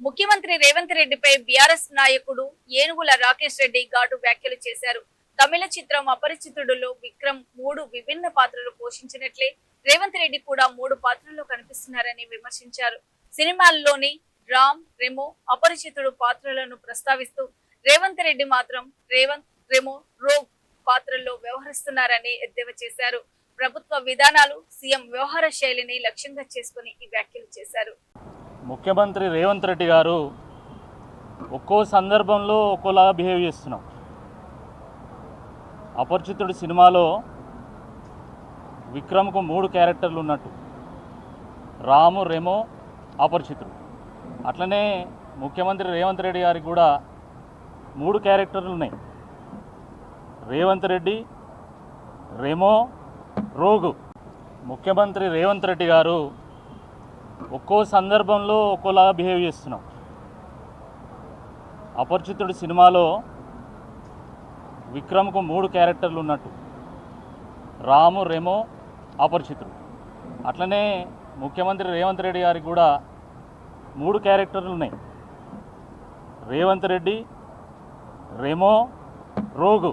ముఖ్యమంత్రి రేవంత్ రెడ్డిపై బీఆర్ఎస్ నాయకుడు ఏనుగుల రాకేష్ రెడ్డి ఘాటు వ్యాఖ్యలు చేశారు. తమిళ చిత్రం అపరిచితుడులో విక్రమ్ 3 విభిన్న పాత్రలు పోషించినట్లే రేవంత్ రెడ్డి కూడా 3 పాత్రల్లో కనిపిస్తున్నారని విమర్శించారు. సినిమాల్లోని రామ్, రెమో, అపరిచితుడు పాత్రలను ప్రస్తావిస్తూ రేవంత్ రెడ్డి మాత్రం రెమో, రోగ్ పాత్రల్లో వ్యవహరిస్తున్నారని ఎద్దేవా చేశారు. ప్రభుత్వ విధానాలు, సీఎం వ్యవహార శైలిని లక్ష్యంగా చేసుకుని ఈ వ్యాఖ్యలు చేశారు. ముఖ్యమంత్రి రేవంత్ రెడ్డి గారు ఒక్కో సందర్భంలో ఒక్కోలాగా బిహేవ్ చేస్తున్నాం. అపరిచితుడు సినిమాలో విక్రమ్కు 3 క్యారెక్టర్లు ఉన్నట్టు, రాము, రెమో, అపరిచితుడు. అట్లనే ముఖ్యమంత్రి రేవంత్ రెడ్డి గారికి కూడా 3 క్యారెక్టర్లు ఉన్నాయి. రేవంత్ రెడ్డి, రెమో, రోగు. ముఖ్యమంత్రి రేవంత్ రెడ్డి గారు ఒక్కో సందర్భంలో ఒక్కోలాగా బిహేవ్ చేస్తున్నాం. అపరిచితుడు సినిమాలో విక్రమ్కు 3 క్యారెక్టర్లు ఉన్నట్టు, రాము, రెమో, అపరిచితుడు. అట్లనే ముఖ్యమంత్రి రేవంత్ రెడ్డి గారికి కూడా 3 క్యారెక్టర్లు ఉన్నాయి. రేవంత్ రెడ్డి, రెమో, రోగు.